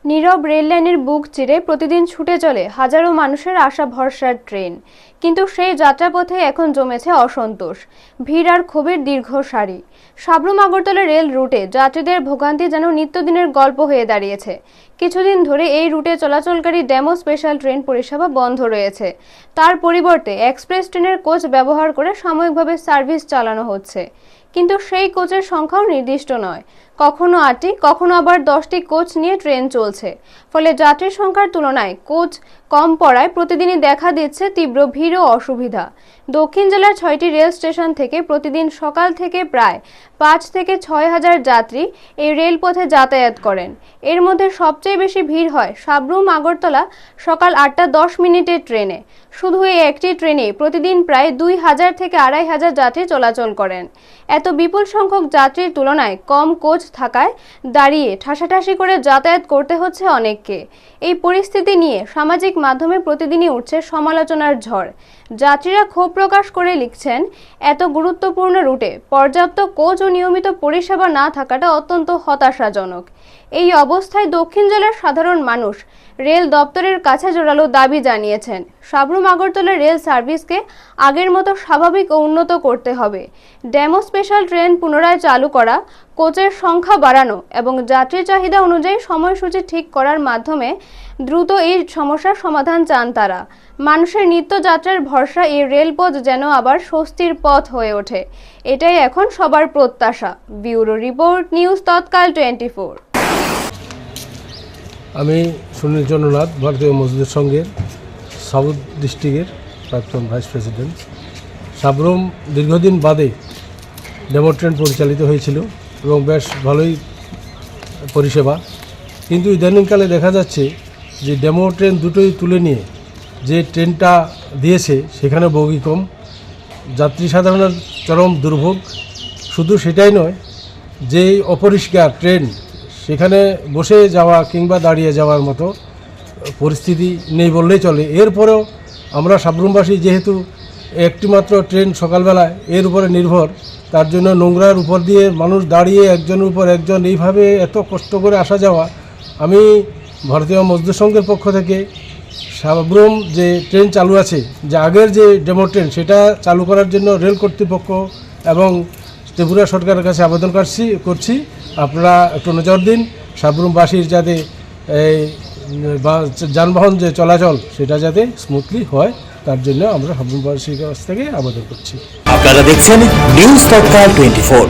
নীরব রেললাইনের বুক চিরে প্রতিদিন ছুটে চলে হাজারো মানুষের আশা ভরসার ট্রেন, কিন্তু সেই যাত্রাপথে এখন জমেছে অসন্তোষ, ভিড় আর ক্ষোভের দীর্ঘ সারি। সাবরুম আগরতলা রেল রুটে যাত্রীদের ভোগান্তি যেন নিত্যদিনের গল্প হয়ে দাঁড়িয়েছে। কিছুদিন ধরে এই রুটে চলাচলকারী ডেমো স্পেশাল ট্রেন পরিষেবা বন্ধ রয়েছে। তার পরিবর্তে এক্সপ্রেস ট্রেনের কোচ ব্যবহার করে সাময়িকভাবে সার্ভিস চালানো হচ্ছে, কিন্তু সেই কোচের সংখ্যাও নির্দিষ্ট নয়। কখনো 8টি, কখনো আবার 10টি কোচ নিয়ে ট্রেন চলছে। ফলে যাত্রীর সংখ্যার তুলনায় কোচ কম পড়ায় প্রতিদিনই দেখা দিচ্ছে তীব্র ভিড় ও অসুবিধা। দক্ষিণ জেলার 6টি রেল স্টেশন থেকে প্রতিদিন সকাল থেকে প্রায় 5 থেকে 6 হাজার যাত্রী এই রেলপথে যাতায়াত করেন। এর মধ্যে সবচেয়ে বেশি ভিড় হয় সাবরুম আগরতলা সকাল 8টা 10 মিনিটের ট্রেনে। শুধু এই একটি ট্রেনে প্রতিদিন প্রায় 2000 থেকে 2500 যাত্রী চলাচল করেন। এত বিপুল সংখ্যক যাত্রীর তুলনায় কম কোচ থাকায় দাঁড়িয়ে ঠাসাঠাসি করে যাতায়াত করতে হচ্ছে অনেককে। এই পরিস্থিতি নিয়ে সামাজিক মাধ্যমে প্রতিদিনই উঠছে সমালোচনার ঝড়। যাত্রীরা ক্ষোভ প্রকাশ করে লিখছেন, এত গুরুত্বপূর্ণ রুটে পর্যাপ্ত কোচ ও নিয়মিত পরিষেবা না থাকাটা অত্যন্ত হতাশাজনক। এই অবস্থায় দক্ষিণ জেলার সাধারণ মানুষ রেল দপ্তরের কাছে জোরালো দাবি জানিয়েছেন। সাবরুম আগরতলা রেল সার্ভিসকে আগের মতো স্বাভাবিক ও উন্নত করতে হবে। ডেমো স্পেশাল ট্রেন পুনরায় চালু করা, কোচের সংখ্যা বাড়ানো এবং যাত্রী চাহিদা অনুযায়ী সময়সূচি ঠিক করার মাধ্যমে দ্রুত এই সমস্যার সমাধান চান তারা। মানুষের নিত্যযাত্রার ভরসা এই রেলপথ যেন আবার স্বস্তির পথ হয়ে ওঠে, এটাই এখন সবার প্রত্যাশা। ব্যুরো রিপোর্ট, নিউজ তৎকাল 24। আমি সুনীল চন্দ্রনাথ, ভারতীয় মজদুর সংঘের সাউথ ডিস্ট্রিক্টের প্রাক্তন ভাইস প্রেসিডেন্ট। সাবরুম দীর্ঘদিন বাদে ডেমো ট্রেন পরিচালিত হয়েছিল এবং বেশ ভালোই পরিষেবা, কিন্তু ইদানিংকালে দেখা যাচ্ছে যে ডেমো ট্রেন দুটোই তুলে নিয়ে যে ট্রেনটা দিয়েছে সেখানে বগি কম, যাত্রী সাধারণের চরম দুর্ভোগ। শুধু সেটাই নয়, যে অপরিষ্কার ট্রেন, সেখানে বসে যাওয়া কিংবা দাঁড়িয়ে যাওয়ার মতো পরিস্থিতি নেই বললেই চলে। এরপরেও আমরা সাবরুমবাসী যেহেতু একটিমাত্র ট্রেন সকালবেলায় এর উপরে নির্ভর, তার জন্য নোংরার উপর দিয়ে মানুষ দাঁড়িয়ে একজনের উপর একজন এইভাবে এত কষ্ট করে আসা যাওয়া। আমি ভারতীয় মজদুর সংঘের পক্ষ থেকে সাবরুম যে ট্রেন চালু আছে, যে আগের যে ডেমো ট্রেন, সেটা চালু করার জন্য রেল কর্তৃপক্ষ এবং ত্রিপুরা সরকারের কাছে আবেদন করছি। আপনারা একটু নজর দিন, সাবরুমবাসীর যাতে এই যানবাহন যে চলাচল সেটা যাতে স্মুথলি হয়, তার জন্য আমরা সাবরুমবাসীর কাছ থেকে আবেদন করছি। আপনারা দেখছেন নিউজ তৎকাল 24।